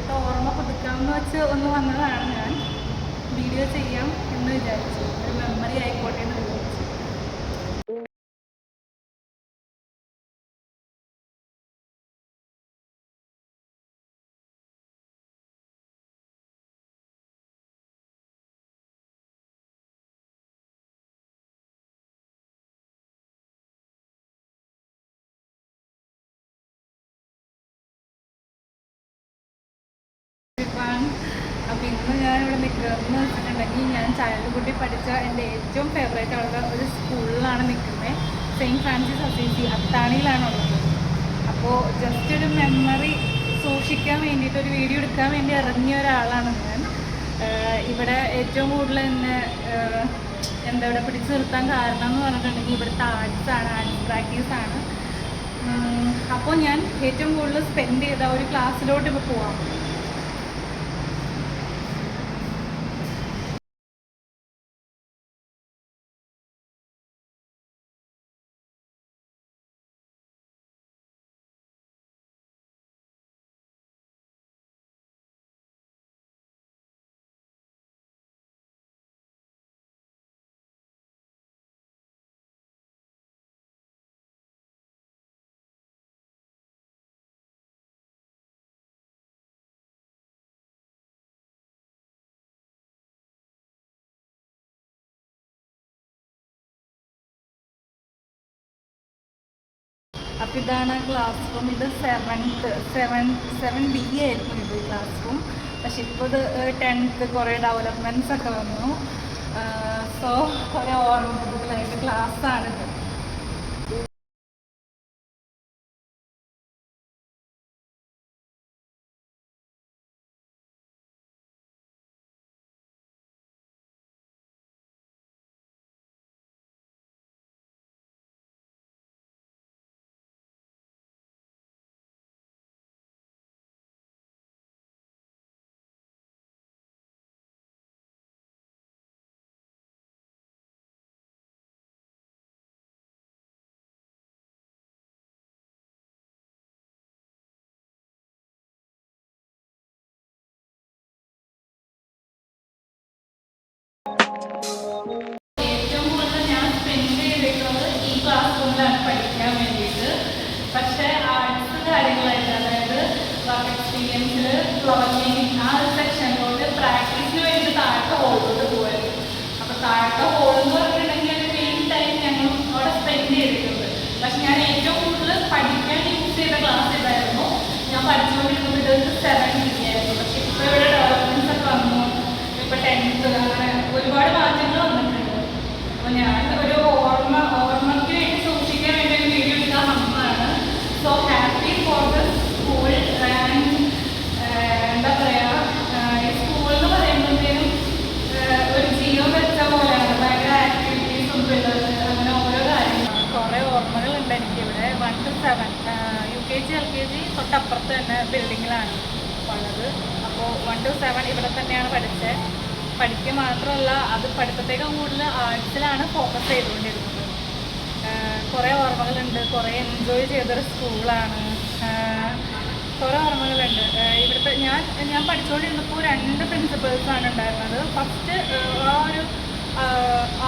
ഇപ്പോഴത്തെ ഓർമ്മ പുതുക്കാമെന്ന് വെച്ച് ഒന്ന് വന്നതാണ്. ഞാൻ വീഡിയോ ചെയ്യാം എന്ന് വിചാരിച്ചു, ഒരു മെമ്മറി ആയിക്കോട്ടെ എന്ന് വിചാരിച്ചു. അപ്പോൾ ഇന്ന് ഞാനിവിടെ നിൽക്കുന്നതെന്ന് വെച്ചിട്ടുണ്ടെങ്കിൽ ഞാൻ ചൈൽഡ്ഹുഡിൽ പഠിച്ച എൻ്റെ ഏറ്റവും ഫേവറേറ്റ് ഉള്ള ഒരു സ്കൂളിലാണ് നിൽക്കുന്നത്. സെയിൻറ്റ് ഫ്രാൻസിസ് അസീസി അത്താണിയിലാണുള്ളത്. അപ്പോൾ ജസ്റ്റ് ഒരു മെമ്മറി സൂക്ഷിക്കാൻ വേണ്ടിയിട്ട് ഒരു വീഡിയോ എടുക്കാൻ വേണ്ടി ഇറങ്ങിയ ഒരാളാണ് ഞാൻ. ഇവിടെ ഏറ്റവും കൂടുതൽ എന്നെ എന്താ ഇവിടെ പിടിച്ചു നിർത്താൻ കാരണം എന്ന് പറഞ്ഞിട്ടുണ്ടെങ്കിൽ ഇവിടുത്തെ ആർട്സാണ്, ആർട്സ് പ്രാക്ടീസാണ്. അപ്പോൾ ഞാൻ ഏറ്റവും കൂടുതൽ സ്പെൻഡ് ചെയ്ത ഒരു ക്ലാസ്സിലോട്ട് ഇപ്പോൾ പോവാം. അപ്പോൾ ഇതാണ് ക്ലാസ് റൂം. ഇത് 7B ആയിരുന്നു ഇത് ക്ലാസ് റൂം. പക്ഷെ ഇപ്പോൾ ഇത് 10th കുറേ ഡെവലപ്മെൻറ്റ്സ് ഒക്കെ വന്നു. സോ കുറേ ഓർമ്മകളായിട്ട് ക്ലാസ്സാണിത്. ഏറ്റവും കൂടുതൽ ഞാൻ സ്പെൻഡ് ചെയ്തിട്ടുള്ളത് ഈ ക്ലാസ് റൂമിലാണ് പഠിക്കാൻ വേണ്ടിയിട്ട്. പക്ഷേ ആർട്സ് കാര്യങ്ങളായിട്ട്, അതായത് വർക്ക് എക്സ്പീരിയൻസിൽ ഫ്ലവർ പെയിൻറ്റിങ് ആ ഒരു സെക്ഷനിലോട്ട് പ്രാക്ടീസിന് വേണ്ടി താഴത്തെ ഹോളിലോട്ട് പോകുമായിരുന്നു. അപ്പോൾ താഴത്തെ ഹോൾ എന്ന് പറഞ്ഞിട്ടുണ്ടെങ്കിൽ ഒരു മെയിൻ ടൈം ഞങ്ങൾ അവിടെ സ്പെൻഡ് ചെയ്തിട്ടുണ്ട്. പക്ഷെ ഞാൻ ഏറ്റവും കൂടുതൽ പഠിക്കാൻ യൂസ് ചെയ്ത ക്ലാസ് ഇതായിരുന്നു. ഞാൻ പഠിച്ചുകൊണ്ടിരുന്നത് ഇത് 7B ആയിരുന്നു. പക്ഷെ ഇപ്പോൾ ഇവിടെ ഡെവലപ്മെൻറ്റ്സ് ഒക്കെ വന്നു. ഇപ്പോൾ 10th അങ്ങനെ ഒരുപാട് മാറ്റങ്ങൾ വന്നിട്ടുണ്ട്. അപ്പോൾ ഞാൻ ഒരു ഓർമ്മയ്ക്ക് വേണ്ടി സൂക്ഷിക്കാൻ വേണ്ടി ഒരു വീഡിയോ എടുക്കാൻ വന്നതാണ്. So happy for the school. And എന്താ പറയുക, ഈ സ്കൂൾ എന്ന് പറയുമ്പോഴത്തേനും ഒരു ജീവൻ വെച്ച പോലെയാണ്. ഭയങ്കര ആക്ടിവിറ്റീസും പിള്ളേർക്ക് അങ്ങനെ ഓരോ കാര്യങ്ങളും. കുറേ ഓർമ്മകളുണ്ട് എനിക്കിവിടെ. 1 to 7 UKG LKG തൊട്ടപ്പുറത്ത് തന്നെ ബിൽഡിങ്ങിലാണ് ഉള്ളത്. അപ്പോൾ 1 to 7 ഇവിടെ തന്നെയാണ് പഠിച്ചത്. പഠിക്കുക മാത്രമല്ല, അത് പഠിത്തത്തേക്കാൾ കൂടുതൽ ആർട്സിലാണ് ഫോക്കസ് ചെയ്തുകൊണ്ടിരുന്നത്. കുറേ ഓർമ്മകളുണ്ട്. കുറേ എൻജോയ് ചെയ്തൊരു സ്കൂളാണ്. കുറേ ഓർമ്മകളുണ്ട്. ഇവിടുത്തെ ഞാൻ പഠിച്ചുകൊണ്ടിരുന്നപ്പോൾ 2 പ്രിൻസിപ്പൾസാണ് ഉണ്ടായിരുന്നത്. ഫസ്റ്റ് ആ ഒരു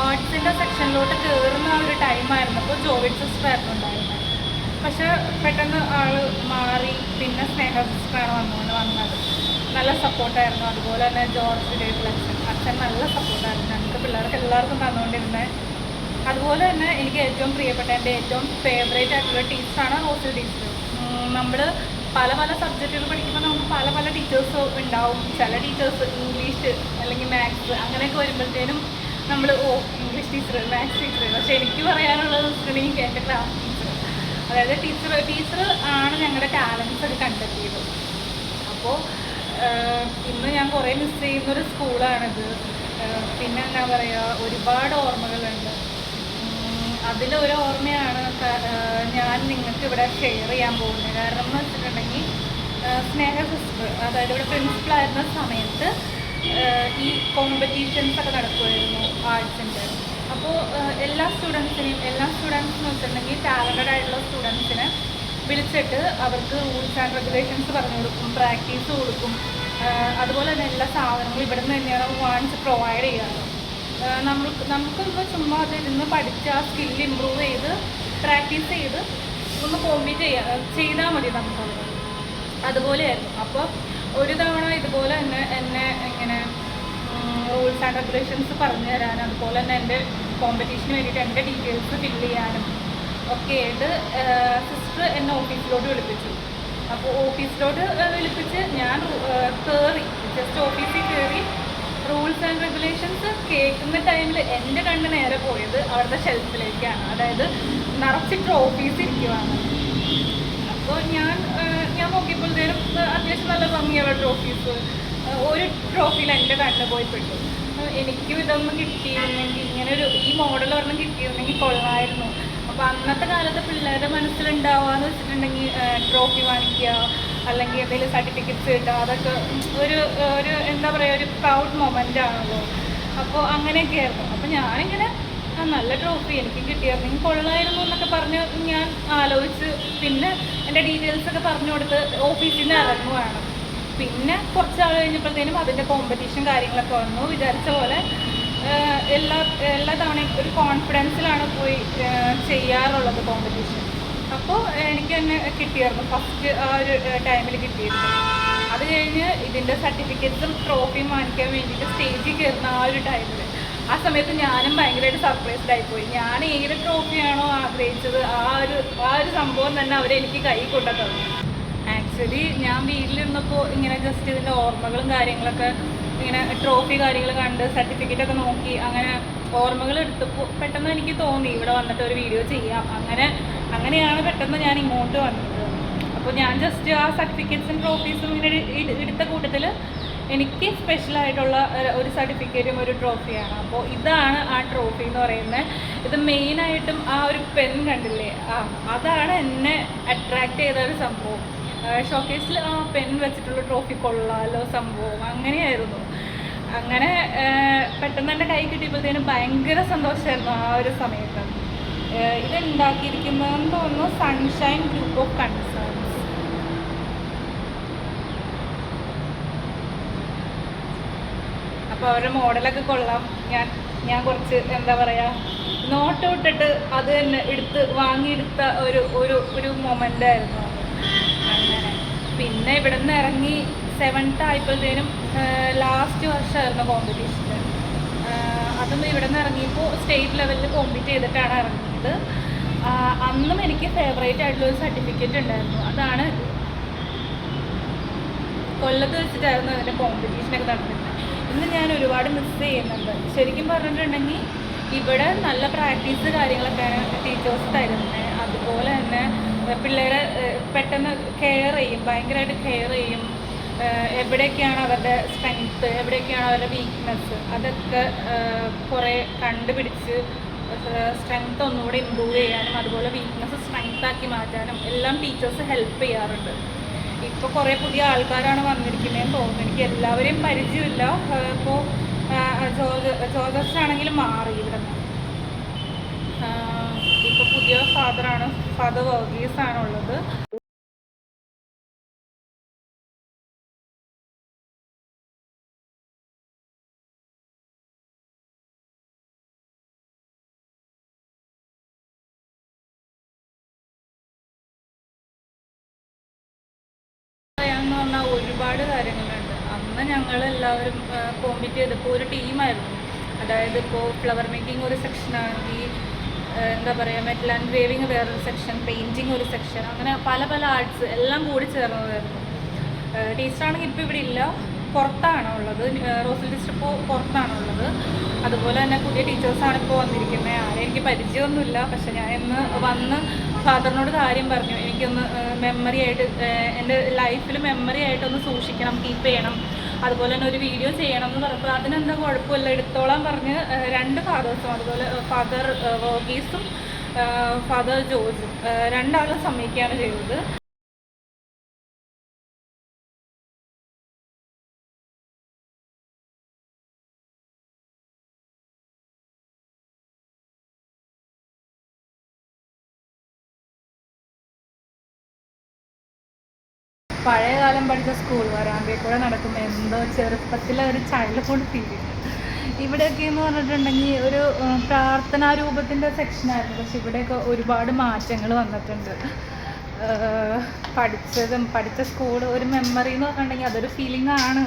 ആർട്സിൻ്റെ സെക്ഷനിലോട്ട് കയറുന്ന ആ ഒരു ടൈമായിരുന്നപ്പോൾ ജോവിഡ് സിസ്റ്ററായിരുന്നു ഉണ്ടായിരുന്നത്. പക്ഷെ പെട്ടെന്ന് ആൾ മാറി. പിന്നെ സ്നേഹ സിസ്റ്ററാണ് വന്നത്. നല്ല സപ്പോർട്ടായിരുന്നു. അതുപോലെ തന്നെ ജോർജ് ഡേഫ്ലക്ഷൻ അച്ഛൻ നല്ല സപ്പോർട്ടായിരുന്നു. ഞങ്ങൾക്ക് പിള്ളേർക്ക് എല്ലാവർക്കും തന്നുകൊണ്ടിരുന്നത്. അതുപോലെ തന്നെ എനിക്ക് ഏറ്റവും പ്രിയപ്പെട്ട എൻ്റെ ഏറ്റവും ഫേവറേറ്റ് ആയിട്ടുള്ള ടീച്ചറാണ് റോസൽ ടീച്ചർ. നമ്മൾ പല പല സബ്ജക്റ്റുകൾ പഠിക്കുമ്പോൾ നമുക്ക് പല പല ടീച്ചേഴ്സ് ഉണ്ടാവും. ചില ടീച്ചേഴ്സ് ഇംഗ്ലീഷ് അല്ലെങ്കിൽ മാത്സ് അങ്ങനെയൊക്കെ വരുമ്പോഴത്തേനും നമ്മൾ ഇംഗ്ലീഷ് ടീച്ചർ, മാത്സ് ടീച്ചർ. പക്ഷേ എനിക്ക് പറയാനുള്ളത് വെച്ചിട്ടുണ്ടെങ്കിൽ എൻ്റെ ക്ലാസ് ടീച്ചർ, അതായത് ടീച്ചർ ആണ് ഞങ്ങളുടെ ടാലൻസ് ഒക്കെ കണ്ടെത്തിയത്. അപ്പോൾ ഇന്ന് ഞാൻ കുറേ മിസ് ചെയ്യുന്നൊരു സ്കൂളാണിത്. പിന്നെ എന്താ പറയുക, ഒരുപാട് ഓർമ്മകളുണ്ട്. അതിലൊരു ഓർമ്മയാണ് ഞാൻ നിങ്ങൾക്ക് ഇവിടെ ഷെയർ ചെയ്യാൻ പോകുന്നത്. കാരണം എന്ന് വെച്ചിട്ടുണ്ടെങ്കിൽ സ്നേഹ സിസ്റ്റർ, അതായത് ഇവിടെ പ്രിൻസിപ്പളായിരുന്ന സമയത്ത് ഈ കോമ്പറ്റീഷൻസ് ഒക്കെ നടക്കുമായിരുന്നു ആർട്സിൻ്റെ. അപ്പോൾ എല്ലാ സ്റ്റുഡൻസിനെയും എന്ന് വെച്ചിട്ടുണ്ടെങ്കിൽ ടാലൻറ്റഡ് ആയിട്ടുള്ള സ്റ്റുഡൻസിനെ വിളിച്ചിട്ട് അവർക്ക് റൂൾസ് ആൻഡ് റെഗുലേഷൻസ് പറഞ്ഞു കൊടുക്കും, പ്രാക്ടീസ് കൊടുക്കും. അതുപോലെ തന്നെ എല്ലാ സാധനങ്ങളും ഇവിടെ നിന്ന് തന്നെയാണ് വാങ്ങിച്ച് പ്രൊവൈഡ് ചെയ്യാറ്. നമുക്കൊന്ന് ചുമ്മാ അതിരുന്ന് പഠിച്ച് ആ സ്കില്ല് ഇമ്പ്രൂവ് ചെയ്ത് പ്രാക്ടീസ് ചെയ്ത് ഒന്ന് കോമ്പീറ്റ് ചെയ്താൽ മതി നമുക്കത്. അതുപോലെയായിരുന്നു. അപ്പോൾ ഒരു തവണ ഇതുപോലെ തന്നെ എന്നെ ഇങ്ങനെ റൂൾസ് ആൻഡ് റെഗുലേഷൻസ് പറഞ്ഞു തരാൻ, അതുപോലെ തന്നെ എൻ്റെ കോമ്പറ്റീഷന് വേണ്ടിയിട്ട് എൻ്റെ ഡീറ്റെയിൽസ് ഫില്ല് ചെയ്യാനും ഒക്കെ ആയിട്ട് സിസ്റ്റർ എന്നെ ഓഫീസിലോട്ട് വിളിപ്പിച്ചു. അപ്പോൾ ഓഫീസിലോട്ട് വിളിപ്പിച്ച് ഞാൻ ജസ്റ്റ് ഓഫീസിൽ കയറി റൂൾസ് ആൻഡ് റെഗുലേഷൻസ് കേൾക്കുന്ന ടൈമിൽ എൻ്റെ കണ്ണ് നേരെ പോയത് അവിടുത്തെ ഷെൽഫിലേക്കാണ്. അതായത് നിറച്ച് ട്രോഫീസ് ഇരിക്കുവാണ്. അപ്പോൾ ഞാൻ നോക്കിയപ്പോഴത്തേനും അത്യാവശ്യം നല്ല ഭംഗിയുള്ള ട്രോഫീസ്. ഒരു ട്രോഫിയിൽ എൻ്റെ കണ്ണ് പോയിപ്പെട്ടു. എനിക്കും ഇതൊന്നും കിട്ടിയിരുന്നെങ്കിൽ, ഈ മോഡൽ ഒരെണ്ണം കിട്ടിയിരുന്നെങ്കിൽ കൊള്ളായിരുന്നു. അപ്പോൾ അന്നത്തെ കാലത്ത് പിള്ളേരുടെ മനസ്സിലുണ്ടാവുകയെന്ന് വെച്ചിട്ടുണ്ടെങ്കിൽ ട്രോഫി വാങ്ങിക്കുക, അല്ലെങ്കിൽ എന്തെങ്കിലും സർട്ടിഫിക്കറ്റ്സ് കിട്ടുക, അതൊക്കെ ഒരു എന്താ പറയുക, ഒരു പ്രൗഡ് മൊമെൻ്റ് ആണല്ലോ. അപ്പോൾ അങ്ങനെയൊക്കെ ആയിരുന്നു. അപ്പോൾ ഞാനിങ്ങനെ നല്ല ട്രോഫി എനിക്ക് കിട്ടിയിരുന്നെങ്കിൽ കൊള്ളായിരുന്നു എന്നൊക്കെ പറഞ്ഞ് ഞാൻ ആലോചിച്ച് പിന്നെ എൻ്റെ ഡീറ്റെയിൽസൊക്കെ പറഞ്ഞു കൊടുത്ത് ഓഫീസിൽ നിന്ന് ഇറങ്ങുവാണ്. പിന്നെ കുറച്ചാൾ കഴിഞ്ഞപ്പോഴത്തേനും അതിൻ്റെ കോമ്പറ്റീഷൻ കാര്യങ്ങളൊക്കെ വന്നു. വിചാരിച്ച പോലെ എല്ലാ തവണയും ഒരു കോൺഫിഡൻസിലാണ് പോയി ചെയ്യാറുള്ളത് കോമ്പറ്റീഷൻ. അപ്പോൾ എനിക്ക് തന്നെ കിട്ടിയായിരുന്നു, ഫസ്റ്റ് ആ ഒരു ടൈമിൽ കിട്ടിയിരുന്നു. അത് കഴിഞ്ഞ് ഇതിൻ്റെ സർട്ടിഫിക്കറ്റ്സും ട്രോഫിയും വാങ്ങിക്കാൻ വേണ്ടിയിട്ട് സ്റ്റേജിൽ കയറുന്ന ആ ഒരു ടൈമിൽ, ആ സമയത്ത് ഞാനും ഭയങ്കരമായിട്ട് സർപ്രൈസ്ഡ് ആയിപ്പോയി. ഞാൻ ഏത് ട്രോഫിയാണോ ആഗ്രഹിച്ചത് ആ ഒരു സംഭവം തന്നെ അവരെനിക്ക് കൈ കൊണ്ടു തന്നു. ആക്ച്വലി ഞാൻ വീട്ടിലിരുന്നപ്പോൾ ഇങ്ങനെ ജസ്റ്റ് ഇതിൻ്റെ ഓർമ്മകളും കാര്യങ്ങളൊക്കെ ഇങ്ങനെ ട്രോഫി കാര്യങ്ങൾ കണ്ട് സർട്ടിഫിക്കറ്റൊക്കെ നോക്കി അങ്ങനെ ഓർമ്മകൾ എടുത്തപ്പോൾ പെട്ടെന്ന് എനിക്ക് തോന്നി ഇവിടെ വന്നിട്ട് ഒരു വീഡിയോ ചെയ്യാം. അങ്ങനെയാണ് പെട്ടെന്ന് ഞാൻ ഇങ്ങോട്ട് വന്നത്. അപ്പോൾ ഞാൻ ജസ്റ്റ് ആ സർട്ടിഫിക്കറ്റ്സും ട്രോഫീസും ഇങ്ങനെ എടുത്ത കൂട്ടത്തിൽ എനിക്ക് സ്പെഷ്യലായിട്ടുള്ള ഒരു സർട്ടിഫിക്കറ്റും ഒരു ട്രോഫിയാണ്. അപ്പോൾ ഇതാണ് ആ ട്രോഫി എന്ന് പറയുന്നത്. ഇത് മെയിനായിട്ടും ആ ഒരു പെൻ കണ്ടില്ലേ, അതാണ് എന്നെ അട്രാക്റ്റ് ചെയ്ത ഒരു സംഭവം. ഷോക്കേസിൽ ആ പെൻ വെച്ചിട്ടുള്ള ട്രോഫി കൊള്ളാലോ സംഭവം, അങ്ങനെയായിരുന്നു. അങ്ങനെ പെട്ടെന്ന് എൻ്റെ കൈ കിട്ടിയപ്പോഴത്തേനും ഭയങ്കര സന്തോഷമായിരുന്നു ആ ഒരു സമയത്ത്. ഇത് ഉണ്ടാക്കിയിരിക്കുന്നതെന്ന് തോന്നുന്നു സൺഷൈൻ ഗ്രൂപ്പ് ഓഫ് കൺസേൺസ്. അപ്പോൾ അവരുടെ മോഡലൊക്കെ കൊള്ളാം. ഞാൻ കുറച്ച് എന്താ പറയുക, നോട്ട് ഇട്ടിട്ട് അത് തന്നെ വാങ്ങിയെടുത്ത ഒരു മൊമെൻ്റായിരുന്നു അങ്ങനെ. പിന്നെ ഇവിടെ നിന്ന് ഇറങ്ങി 7th ആയപ്പോഴത്തേനും ലാസ്റ്റ് വർഷമായിരുന്നു കോമ്പറ്റീഷന്. അതും ഇവിടെ നിന്ന് ഇറങ്ങിയപ്പോൾ സ്റ്റേറ്റ് ലെവലിൽ കോമ്പീറ്റ് ചെയ്തിട്ടാണ് ഇറങ്ങിയത്. അന്നും എനിക്ക് ഫേവറേറ്റ് ആയിട്ടുള്ളൊരു സർട്ടിഫിക്കറ്റ് ഉണ്ടായിരുന്നു. അതാണ് കൊല്ലത്ത് വെച്ചിട്ടായിരുന്നു അതിൻ്റെ കോമ്പറ്റീഷനൊക്കെ നടന്നിരുന്നത്. ഇന്ന് ഞാൻ ഒരുപാട് മിസ് ചെയ്യുന്നുണ്ട്. ശരിക്കും പറഞ്ഞിട്ടുണ്ടെങ്കിൽ ഇവിടെ നല്ല പ്രാക്ടീസ് കാര്യങ്ങളൊക്കെയാണ് ടീച്ചേഴ്സ് തരുന്നത്. അതുപോലെ തന്നെ പിള്ളേരെ പെട്ടെന്ന് കെയർ ചെയ്യും, ഭയങ്കരമായിട്ട് കെയർ ചെയ്യും. എവിടെയൊക്കെയാണ് അവരുടെ സ്ട്രെങ്ത്ത്, എവിടെയൊക്കെയാണ് അവരുടെ വീക്ക്നെസ്, അതൊക്കെ കുറേ കണ്ടുപിടിച്ച് സ്ട്രെങ്ത്ത് ഒന്നുകൂടെ ഇമ്പ്രൂവ് ചെയ്യാനും അതുപോലെ വീക്ക്നെസ് സ്ട്രെങ്ത്താക്കി മാറ്റാനും എല്ലാം ടീച്ചേഴ്സ് ഹെൽപ്പ് ചെയ്യാറുണ്ട്. ഇപ്പോൾ കുറേ പുതിയ ആൾക്കാരാണ് വന്നിരിക്കുന്നതെന്ന് തോന്നുന്നു. എനിക്ക് എല്ലാവരെയും പരിചയമില്ല. ഇപ്പോൾ ജോർജസ് ആണെങ്കിലും മാറി ഇവിടെ നിന്ന്. ഇപ്പോൾ പുതിയ ഫാദർ വർഗീസ് ആണുള്ളത്. പറയാമെന്ന് പറഞ്ഞാൽ ഒരുപാട് കാര്യങ്ങളുണ്ട്. അന്ന് ഞങ്ങളെല്ലാവരും കോമ്പീറ്റ് ചെയ്തപ്പോൾ ഒരു ടീമായിരുന്നു. അതായത് ഇപ്പോൾ ഫ്ലവർ മേക്കിംഗ് ഒരു സെക്ഷനാണെങ്കിൽ എന്താ പറയുക, മെറ്റൽ ആൻഡ് ഗ്രേവിങ് വേറൊരു സെക്ഷൻ, പെയിൻറ്റിങ് ഒരു സെക്ഷൻ, അങ്ങനെ പല ആർട്സ് എല്ലാം കൂടി ചേർന്നതായിരുന്നു. ടീച്ചറാണെങ്കിൽ ഇപ്പോൾ ഇവിടെ ഇല്ല, പുറത്താണ് ഉള്ളത്. റോസിൽ ടീച്ചർ ഇപ്പോൾ പുറത്താണുള്ളത്. അതുപോലെ തന്നെ പുതിയ ടീച്ചേഴ്സാണ് ഇപ്പോൾ വന്നിരിക്കുന്നത്. ആരെ എനിക്ക് പരിചയമൊന്നുമില്ല. പക്ഷെ ഞാൻ ഇന്ന് വന്ന് ഫാദറിനോട് കാര്യം പറഞ്ഞു, എനിക്കൊന്ന് മെമ്മറി ആയിട്ട് എൻ്റെ ലൈഫിൽ മെമ്മറി ആയിട്ടൊന്ന് സൂക്ഷിക്കണം, കീപ്പ് ചെയ്യണം, അതുപോലെ തന്നെ ഒരു വീഡിയോ ചെയ്യണം എന്ന് പറഞ്ഞപ്പോൾ അതിനെന്താ കുഴപ്പമില്ല, എടുത്തോളാൻ പറഞ്ഞ് 2 ഫാദേഴ്സും അതുപോലെ ഫാദർ വർഗീസും ഫാദർ ജോർജും രണ്ടാളും സമ്മതിക്കുകയാണ് ചെയ്തത്. പഴയ കാലം പഠിച്ച സ്കൂൾ വരാന്തയിൽ കൂടെ നടക്കുമ്പോൾ എന്തോ ചെറുപ്പത്തിലെ ഒരു ചൈൽഡ്ഹുഡ് ഫീലിംഗ്. ഇവിടെയൊക്കെ എന്ന് പറഞ്ഞിട്ടുണ്ടെങ്കിൽ ഒരു പ്രാർത്ഥനാ രൂപത്തിൻ്റെ സെക്ഷനായിരുന്നു. പക്ഷെ ഇവിടെയൊക്കെ ഒരുപാട് മാറ്റങ്ങൾ വന്നിട്ടുണ്ട്. പഠിച്ച സ്കൂൾ ഒരു മെമ്മറി എന്ന് പറഞ്ഞിട്ടുണ്ടെങ്കിൽ അതൊരു ഫീലിംഗ് ആണ്.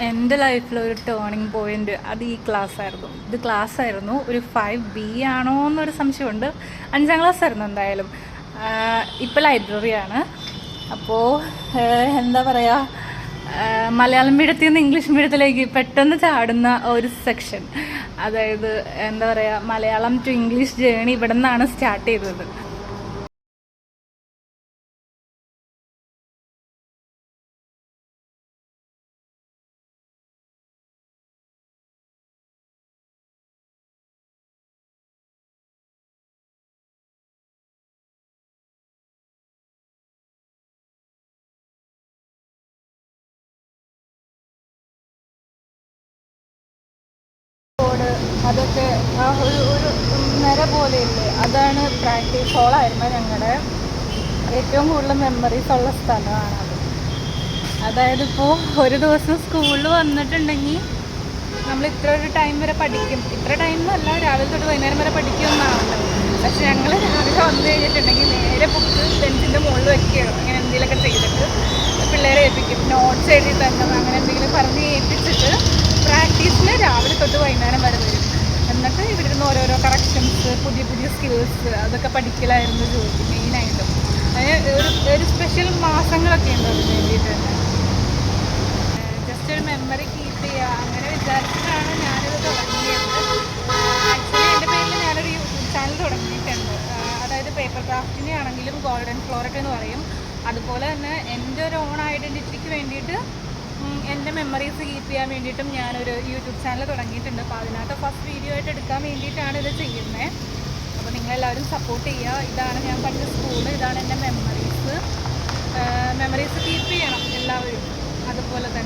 എൻ്റെ ലൈഫിലൊരു ടേണിംഗ് പോയിൻ്റ് അത് ഈ ക്ലാസ്സായിരുന്നു. ഇത് ക്ലാസ്സായിരുന്നു. ഒരു 5B ആണോ എന്നൊരു സംശയമുണ്ട്. 5ാം ക്ലാസ് ആയിരുന്നു എന്തായാലും. ഇപ്പോൾ ലൈബ്രറിയാണ്. അപ്പോൾ എന്താ പറയുക, മലയാളം മീഡിയത്തിൽ നിന്ന് ഇംഗ്ലീഷ് മീഡിയത്തിലേക്ക് പെട്ടെന്ന് ചാടുന്ന ഒരു സെക്ഷൻ. അതായത് എന്താ പറയുക, മലയാളം ടു ഇംഗ്ലീഷ് ജേണി ഇവിടെ നിന്നാണ് സ്റ്റാർട്ട് ചെയ്തത്. അതൊക്കെ ആ ഒരു നിര പോലെയില്ലേ, അതാണ് പ്രാക്ടീസ് ഹോളായിരുന്നു ഞങ്ങളുടെ ഏറ്റവും കൂടുതൽ മെമ്മറീസ് ഉള്ള സ്ഥലമാണ് അത്. അതായത് ഇപ്പോൾ ഒരു ദിവസം സ്കൂളിൽ വന്നിട്ടുണ്ടെങ്കിൽ നമ്മൾ ഇത്ര ഒരു ടൈം വരെ പഠിക്കും, ഇത്ര ടൈം അല്ല, രാവിലെ തൊട്ട് വൈകുന്നേരം വരെ പഠിക്കുമെന്നാണല്ലോ. പക്ഷെ ഞങ്ങൾ രാവിലെ വന്നു കഴിഞ്ഞിട്ടുണ്ടെങ്കിൽ നേരെ ബുക്ക് ബെഞ്ചിൻ്റെ മുകളിൽ വയ്ക്കുകയോ അങ്ങനെ എന്തെങ്കിലുമൊക്കെ ചെയ്തിട്ട് പിള്ളേരെ ഏൽപ്പിക്കും. നോട്ട്സ് എഴുതി തന്നെ അങ്ങനെ എന്തെങ്കിലും പറഞ്ഞ് ഏൽപ്പിച്ചിട്ട് പ്രാക്ടീസിന് രാവിലെ തൊട്ട് വൈകുന്നേരം വരെ വരും. എന്നിട്ട് ഇവിടെ നിന്ന് ഓരോരോ കറക്ഷൻസ്, പുതിയ പുതിയ സ്കിൽസ് അതൊക്കെ പഠിക്കലായിരുന്നു ജോലി മെയിനായിട്ടും. അതിന് ഒരു സ്പെഷ്യൽ മാസങ്ങളൊക്കെ ഉണ്ട് അതിന് വേണ്ടിയിട്ട് തന്നെ. ജസ്റ്റ് ഒരു മെമ്മറി കീപ്പ് ചെയ്യുക അങ്ങനെ വിചാരിച്ചിട്ടാണ് ഞാനിത് തുടങ്ങിയത്. ആക്ച്വലി എൻ്റെ പേരിൽ ഞാനൊരു യൂട്യൂബ് ചാനൽ തുടങ്ങിയിട്ടുണ്ട്. അതായത് പേപ്പർ ക്രാഫ്റ്റിനെ ആണെങ്കിലും ഗോൾഡൻ ഫ്ലോററ്റ് എന്ന് പറയും. അതുപോലെ തന്നെ എൻ്റെ ഒരു ഓൺ ഐഡൻറ്റിറ്റിക്ക് വേണ്ടിയിട്ട് എൻ്റെ മെമ്മറീസ് കീപ്പ് ചെയ്യാൻ വേണ്ടിയിട്ടും ഞാനൊരു യൂട്യൂബ് ചാനൽ തുടങ്ങിയിട്ടുണ്ട്. അപ്പോൾ അതിനകത്ത് ഫസ്റ്റ് വീഡിയോ ആയിട്ട് എടുക്കാൻ വേണ്ടിയിട്ടാണ് ഇത് ചെയ്യുന്നത്. അപ്പോൾ നിങ്ങളെല്ലാവരും സപ്പോർട്ട് ചെയ്യുക. ഇതാണ് ഞാൻ പഠിച്ച സ്കൂള്, ഇതാണ് എൻ്റെ മെമ്മറീസ് കീപ്പ് ചെയ്യണം എല്ലാവരും അതുപോലെ തന്നെ.